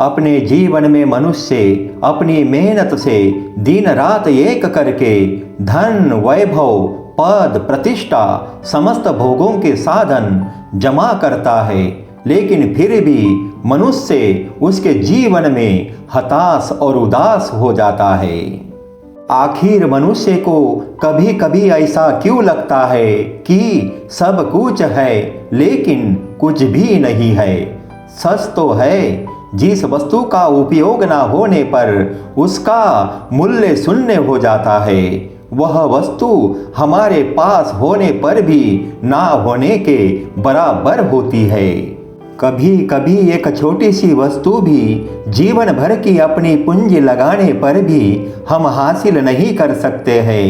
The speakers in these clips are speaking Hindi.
अपने जीवन में मनुष्य अपनी मेहनत से दिन रात एक करके धन, वैभव, पद, प्रतिष्ठा, समस्त भोगों के साधन जमा करता है, लेकिन फिर भी मनुष्य उसके जीवन में हताश और उदास हो जाता है। आखिर मनुष्य को कभी कभी ऐसा क्यों लगता है कि सब कुछ है लेकिन कुछ भी नहीं है। सच तो है, जिस वस्तु का उपयोग ना होने पर उसका मूल्य शून्य हो जाता है, वह वस्तु हमारे पास होने पर भी ना होने के बराबर होती है। कभी कभी एक छोटी सी वस्तु भी जीवन भर की अपनी पूंजी लगाने पर भी हम हासिल नहीं कर सकते हैं।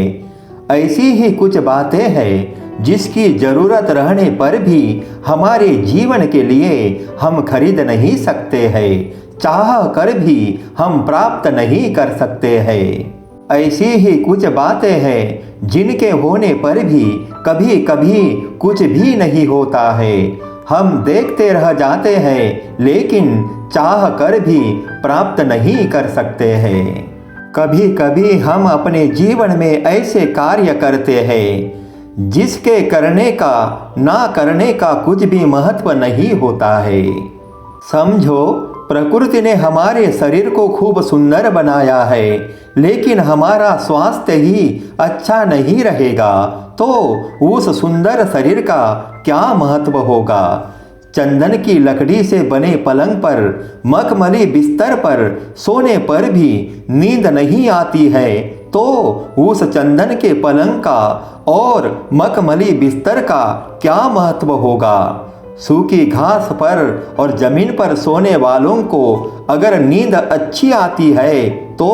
ऐसी ही कुछ बातें हैं जिसकी ज़रूरत रहने पर भी हमारे जीवन के लिए हम खरीद नहीं सकते हैं, चाह कर भी हम प्राप्त नहीं कर सकते हैं। ऐसी ही कुछ बातें हैं जिनके होने पर भी कभी कभी कुछ भी नहीं होता है। हम देखते रह जाते हैं लेकिन चाह कर भी प्राप्त नहीं कर सकते हैं। कभी कभी हम अपने जीवन में ऐसे कार्य करते हैं जिसके करने का ना करने का कुछ भी महत्व नहीं होता है। समझो, प्रकृति ने हमारे शरीर को खूब सुंदर बनाया है, लेकिन हमारा स्वास्थ्य ही अच्छा नहीं रहेगा तो उस सुंदर शरीर का क्या महत्व होगा। चंदन की लकड़ी से बने पलंग पर, मखमली बिस्तर पर सोने पर भी नींद नहीं आती है तो उस चंदन के पलंग का और मखमली बिस्तर का क्या महत्व होगा। सूखी घास पर और जमीन पर सोने वालों को अगर नींद अच्छी आती है तो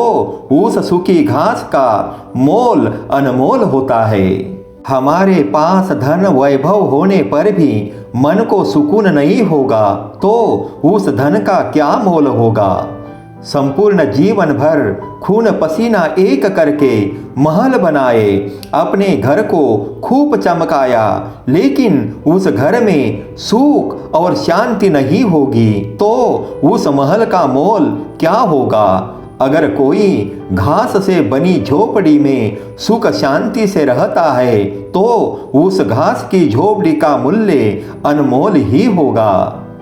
उस सूखी घास का मोल अनमोल होता है। हमारे पास धन, वैभव होने पर भी मन को सुकून नहीं होगा तो उस धन का क्या मोल होगा। संपूर्ण जीवन भर खून पसीना एक करके महल बनाए, अपने घर को खूब चमकाया, लेकिन उस घर में सुख और शांति नहीं होगी तो उस महल का मोल क्या होगा। अगर कोई घास से बनी झोपड़ी में सुख शांति से रहता है तो उस घास की झोपड़ी का मूल्य अनमोल ही होगा।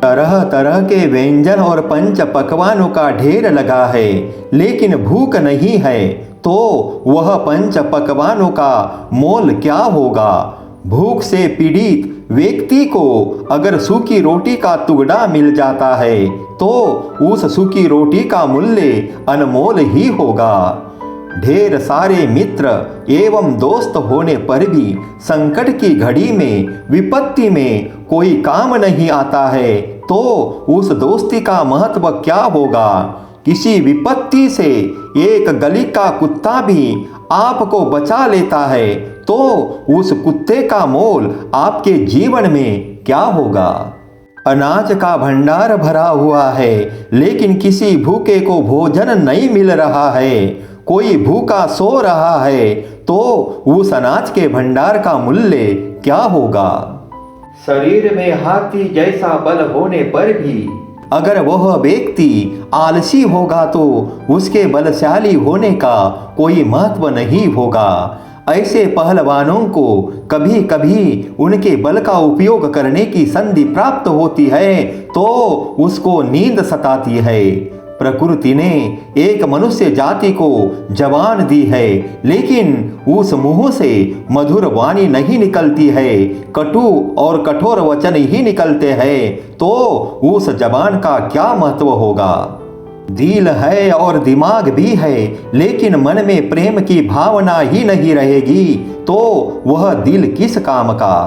तरह तरह के व्यंजन और पंच पकवानों का ढेर लगा है, लेकिन भूख नहीं है तो वह पंच पकवानों का मोल क्या होगा। भूख से पीड़ित व्यक्ति को अगर सूखी रोटी का टुकड़ा मिल जाता है तो उस सूखी रोटी का मूल्य अनमोल ही होगा। ढेर सारे मित्र एवं दोस्त होने पर भी संकट की घड़ी में, विपत्ति में कोई काम नहीं आता है तो उस दोस्ती का महत्व क्या होगा। किसी विपत्ति से एक गली का कुत्ता भी आपको बचा लेता है तो उस कुत्ते का मोल आपके जीवन में क्या होगा। अनाज का भंडार भरा हुआ है लेकिन किसी भूखे को भोजन नहीं मिल रहा है, कोई भूखा सो रहा है तो उस अनाज के भंडार का मूल्य क्या होगा। शरीर में हाथी जैसा बल होने पर भी अगर वह व्यक्ति आलसी होगा तो उसके बलशाली होने का कोई महत्व नहीं होगा। ऐसे पहलवानों को कभी कभी उनके बल का उपयोग करने की संधि प्राप्त होती है तो उसको नींद सताती है। प्रकृति ने एक मनुष्य जाति को जबान दी है, लेकिन उस मुंह से मधुर वाणी नहीं निकलती है, कटु और कठोर वचन ही निकलते हैं तो उस जबान का क्या महत्व होगा। दिल है और दिमाग भी है, लेकिन मन में प्रेम की भावना ही नहीं रहेगी तो वह दिल किस काम का।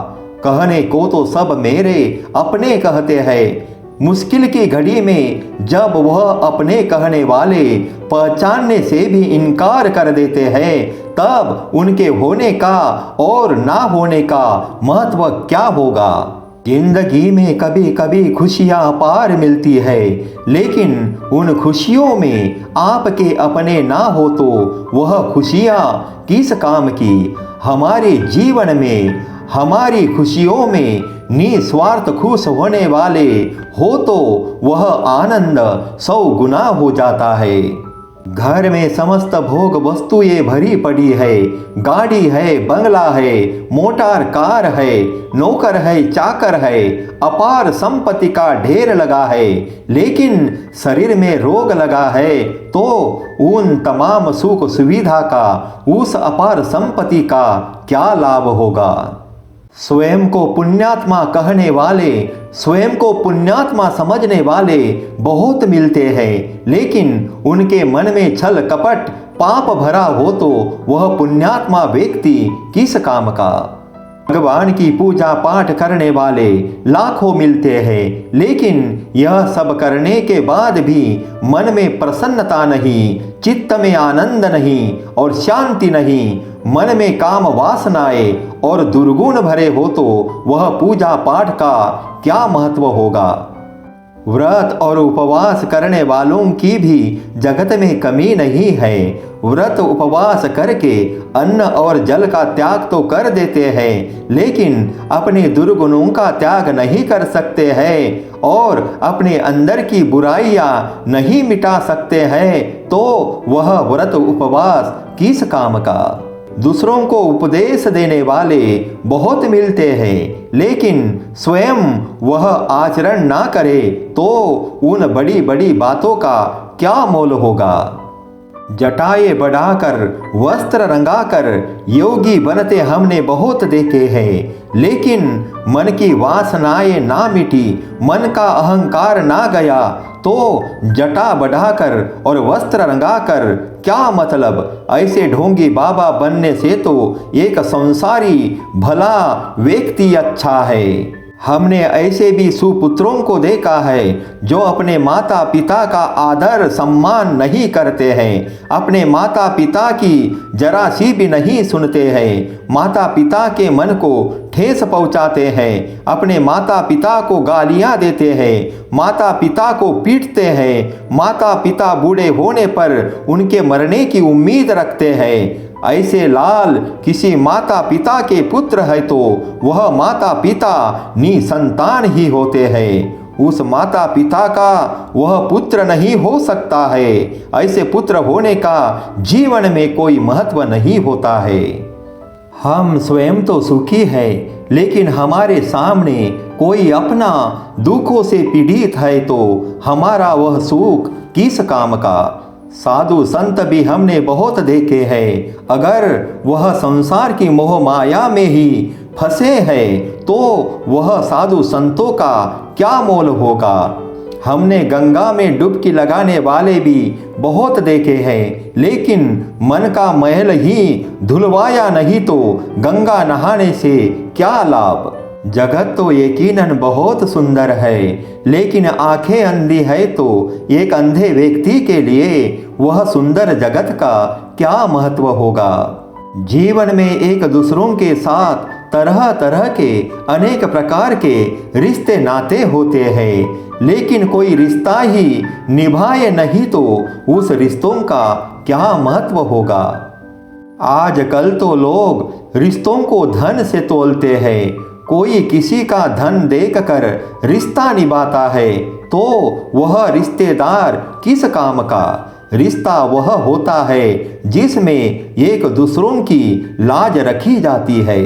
कहने को तो सब मेरे अपने कहते हैं, मुश्किल की घड़ी में जब वह अपने कहने वाले पहचानने से भी इनकार कर देते हैं तब उनके होने का और ना होने का महत्व क्या होगा। जिंदगी में कभी कभी खुशियां अपार मिलती है, लेकिन उन खुशियों में आपके अपने ना हो तो वह खुशियां किस काम की। हमारे जीवन में हमारी खुशियों में निस्वार्थ खुश होने वाले हो तो वह आनंद 100 गुना हो जाता है। घर में समस्त भोग वस्तुएं भरी पड़ी है, गाड़ी है, बंगला है, मोटर कार है, नौकर है, चाकर है, अपार संपत्ति का ढेर लगा है, लेकिन शरीर में रोग लगा है तो उन तमाम सुख सुविधा का, उस अपार संपत्ति का क्या लाभ होगा। स्वयं को पुण्यात्मा कहने वाले, स्वयं को पुण्यात्मा समझने वाले बहुत मिलते हैं, लेकिन उनके मन में छल कपट पाप भरा हो तो वह पुण्यात्मा व्यक्ति किस काम का। भगवान की पूजा पाठ करने वाले लाखों मिलते हैं, लेकिन यह सब करने के बाद भी मन में प्रसन्नता नहीं, चित्त में आनंद नहीं और शांति नहीं, मन में काम वासनाएं और दुर्गुण भरे हो तो वह पूजा पाठ का क्या महत्व होगा। व्रत और उपवास करने वालों की भी जगत में कमी नहीं है। व्रत उपवास करके अन्न और जल का त्याग तो कर देते हैं, लेकिन अपने दुर्गुणों का त्याग नहीं कर सकते हैं और अपने अंदर की बुराइयां नहीं मिटा सकते हैं, तो वह व्रत उपवास किस काम का। दूसरों को उपदेश देने वाले बहुत मिलते हैं, लेकिन स्वयं वह आचरण ना करे तो उन बड़ी बड़ी बातों का क्या मोल होगा। जटाएं बढ़ाकर वस्त्र रंगाकर योगी बनते हमने बहुत देखे हैं, लेकिन मन की वासनाएं ना मिटी, मन का अहंकार ना गया तो जटा बढ़ाकर और वस्त्र रंगाकर क्या मतलब। ऐसे ढोंगी बाबा बनने से तो एक संसारी भला व्यक्ति अच्छा है। हमने ऐसे भी सुपुत्रों को देखा है जो अपने माता पिता का आदर सम्मान नहीं करते हैं, अपने माता पिता की जरा सी भी नहीं सुनते हैं, माता पिता के मन को ठेस पहुंचाते हैं, अपने माता पिता को गालियां देते हैं, माता पिता को पीटते हैं, माता पिता बूढ़े होने पर उनके मरने की उम्मीद रखते हैं। ऐसे लाल किसी माता पिता के पुत्र है तो वह माता पिता निसंतान ही होते हैं, उस माता पिता का वह पुत्र नहीं हो सकता है। ऐसे पुत्र होने का जीवन में कोई महत्व नहीं होता है। हम स्वयं तो सुखी है, लेकिन हमारे सामने कोई अपना दुखों से पीड़ित है तो हमारा वह सुख किस काम का। साधु संत भी हमने बहुत देखे हैं, अगर वह संसार की मोह माया में ही फंसे हैं तो वह साधु संतों का क्या मोल होगा। हमने गंगा में डुबकी लगाने वाले भी बहुत देखे हैं, लेकिन मन का महल ही धुलवाया नहीं तो गंगा नहाने से क्या लाभ। जगत तो यकीनन बहुत सुंदर है, लेकिन आंखें अंधी है तो एक अंधे व्यक्ति के लिए वह सुंदर जगत का क्या महत्व होगा। जीवन में एक दूसरों के साथ तरह तरह के अनेक प्रकार के रिश्ते नाते होते हैं, लेकिन कोई रिश्ता ही निभाए नहीं तो उस रिश्तों का क्या महत्व होगा। आजकल तो लोग रिश्तों को धन से तोलते हैं, कोई किसी का धन देखकर रिश्ता निभाता है तो वह रिश्तेदार किस काम का। रिश्ता वह होता है जिसमें एक दूसरों की लाज रखी जाती है।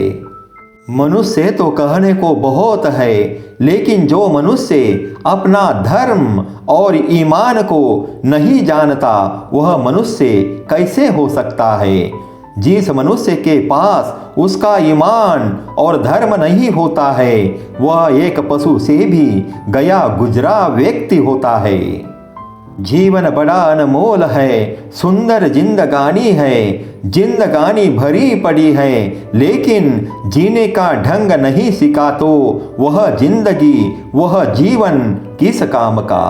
मनुष्य तो कहने को बहुत है, लेकिन जो मनुष्य अपना धर्म और ईमान को नहीं जानता वह मनुष्य कैसे हो सकता है। जिस मनुष्य के पास उसका ईमान और धर्म नहीं होता है वह एक पशु से भी गया गुजरा व्यक्ति होता है। जीवन बड़ा अनमोल है, सुंदर जिंदगानी है, जिंदगानी भरी पड़ी है, लेकिन जीने का ढंग नहीं सीखा तो वह जिंदगी वह जीवन किस काम का।